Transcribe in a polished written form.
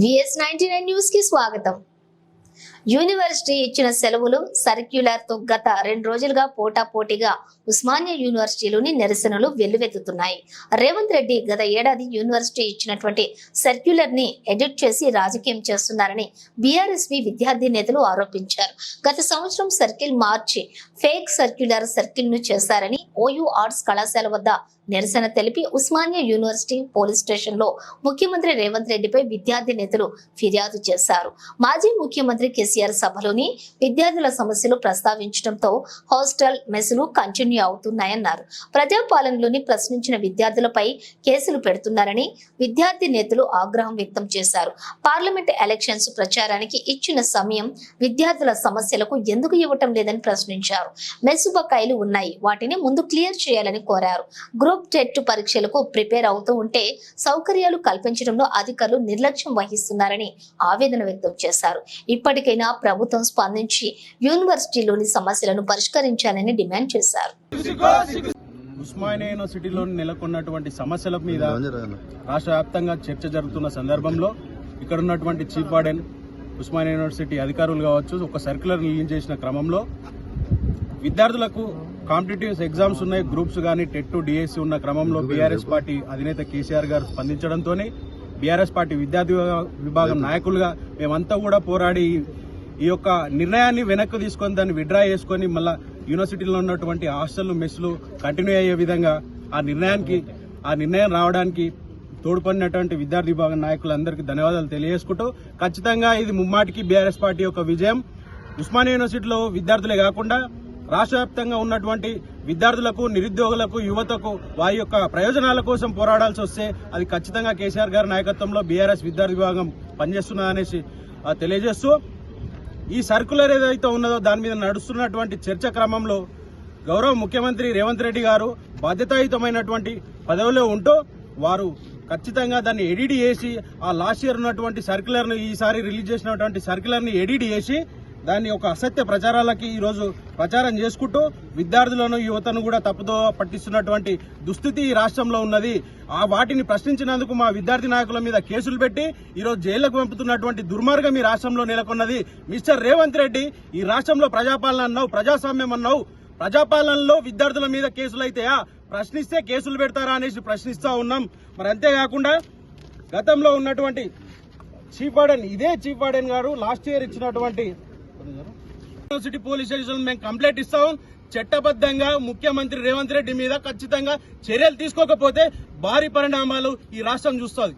VS99 news కి స్వాగతం. University ఇచ్చిన సెలవులు సర్క్యులర్ తో గత 2 రోజులుగా పోటాపోటీగా ఉస్మానియా యూనివర్సిటీలోని నిరసనలు వెల్లువెత్తుతున్నాయి. రేవంత్ రెడ్డి గత ఏడాది యూనివర్సిటీ ఇచ్చినటువంటి సర్క్యులర్ ని ఎడిట్ చేసి రాజకీయం చేస్తున్నారని బీఆర్ఎస్వి విద్యార్థి నేతలు ఆరోపించారు. గత సంవత్సరం సర్కిల్ మార్చి ఫేక్ సర్కిల్ ను చేశారని ఓయూ ఆర్ట్స్ కళాశాల వద్ద నిరసన తెలిపి ఉస్మానియా యూనివర్సిటీ పోలీస్ స్టేషన్ లో ముఖ్యమంత్రి రేవంత్ రెడ్డిపై విద్యార్థి నేతలు ఫిర్యాదు చేశారు. మాజీ ముఖ్యమంత్రి కేసీఆర్ సభలోని విద్యార్థుల సమస్యలు ప్రస్తావించడంతో హాస్టల్ మెస్సులు కంటిన్యూ అవుతున్నాయన్నారు. ప్రజాపాలనలోని ప్రశ్నించిన విద్యార్థులపై కేసులు పెడుతున్నారని విద్యార్థి నేతలు ఆగ్రహం వ్యక్తం చేశారు. పార్లమెంట్ ఎలక్షన్స్ ప్రచారానికి ఇచ్చిన సమయం విద్యార్థుల సమస్యలకు ఎందుకు ఇవ్వటం లేదని ప్రశ్నించారు. మెస్సు బకాయిలు ఉన్నాయి, వాటిని ముందు క్లియర్ చేయాలని కోరారు. గ్రూప్ టెట్ పరీక్షలకు ప్రిపేర్ అవుతూ ఉంటే సౌకర్యాలు కల్పించడంలో అధికారులు నిర్లక్ష్యం వహిస్తున్నారని ఆవేదన వ్యక్తం చేశారు. ఇప్పటికైనా ప్రభుత్వం స్పందించి యూనివర్సిటీలోని సమస్యలను పరిష్కరించాలని డిమాండ్ చేశారు. ఉస్మానియా యూనివర్సిటీలో నెలకొన్నటువంటి సమస్యల మీద రాష్ట్ర వ్యాప్తంగా చర్చ జరుగుతున్న సందర్భంలో ఇక్కడ ఉన్నటువంటి చీఫ్ వార్డెన్, ఉస్మానియా యూనివర్సిటీ అధికారులు కావచ్చు, ఒక సర్క్యులర్ రిలీజ్ చేసిన క్రమంలో విద్యార్థులకు కాంపిటేటివ్ ఎగ్జామ్స్ ఉన్నాయి, గ్రూప్స్ కానీ టెట్ డిఎస్సి ఉన్న క్రమంలో బీఆర్ఎస్ పార్టీ అధినేత కేసీఆర్ గారు స్పందించడంతో బీఆర్ఎస్ పార్టీ విద్యార్థి విభాగం నాయకులుగా మేమంతా కూడా పోరాడి ఈ యొక్క నిర్ణయాన్ని వెనక్కి తీసుకొని దాన్ని విత్డ్రా చేసుకొని మళ్ళా యూనివర్సిటీలో ఉన్నటువంటి హాస్టల్ మెస్లు కంటిన్యూ అయ్యే విధంగా ఆ నిర్ణయం రావడానికి తోడ్పడినటువంటి విద్యార్థి విభాగం నాయకులందరికీ ధన్యవాదాలు తెలియజేసుకుంటూ ఖచ్చితంగా ఇది ముమ్మాటికి బీఆర్ఎస్ పార్టీ యొక్క విజయం. ఉస్మానియా యూనివర్సిటీలో విద్యార్థులే కాకుండా రాష్ట్ర వ్యాప్తంగా ఉన్నటువంటి విద్యార్థులకు, నిరుద్యోగులకు, యువతకు వారి యొక్క ప్రయోజనాల కోసం పోరాడాల్సి వస్తే అది ఖచ్చితంగా కేసీఆర్ గారి నాయకత్వంలో బీఆర్ఎస్ విద్యార్థి విభాగం పనిచేస్తున్నదనేసి తెలియజేస్తూ ఈ సర్కులర్ ఏదైతే ఉన్నదో దాని మీద నడుస్తున్నటువంటి చర్చ క్రమంలో గౌరవ ముఖ్యమంత్రి రేవంత్ రెడ్డి గారు బాధ్యతాయుతమైనటువంటి పదవిలో ఉంటూ వారు ఖచ్చితంగా దాన్ని ఎడిట్ చేసి ఆ లాస్ట్ ఇయర్ ఉన్నటువంటి సర్క్యులర్ను ఈసారి రిలీజ్ చేసినటువంటి సర్క్యులర్ని ఎడిట్ చేసి దాన్ని ఒక అసత్య ప్రచారాలకి ఈరోజు ప్రచారం చేసుకుంటూ విద్యార్థులను, యువతను కూడా తప్పుదో పట్టిస్తున్నటువంటి దుస్థితి ఈ రాష్ట్రంలో ఉన్నది. ఆ వాటిని ప్రశ్నించినందుకు మా విద్యార్థి నాయకుల మీద కేసులు పెట్టి ఈరోజు జైళ్లకు పంపుతున్నటువంటి దుర్మార్గం ఈ రాష్ట్రంలో నెలకొన్నది. మిస్టర్ రేవంత్ రెడ్డి, ఈ రాష్ట్రంలో ప్రజాపాలన అన్నావు, ప్రజాస్వామ్యం అన్నావు, ప్రజాపాలనలో విద్యార్థుల మీద కేసులు అయితాయా? ప్రశ్నిస్తే కేసులు పెడతారా అనేసి ప్రశ్నిస్తా ఉన్నాం. మరి అంతేకాకుండా గతంలో ఉన్నటువంటి చీఫ్ వార్డెన్, ఇదే చీఫ్ వార్డెన్ గారు లాస్ట్ ఇయర్ ఇచ్చినటువంటి యూనివర్సిటీ పోలీస్ స్టేషన్ మేము కంప్లైంట్ ఇస్తాం. చట్టబద్ధంగా ముఖ్యమంత్రి రేవంత్ రెడ్డి మీద ఖచ్చితంగా చర్యలు తీసుకోకపోతే భారీ పరిణామాలు ఈ రాష్ట్రం చూస్తుంది.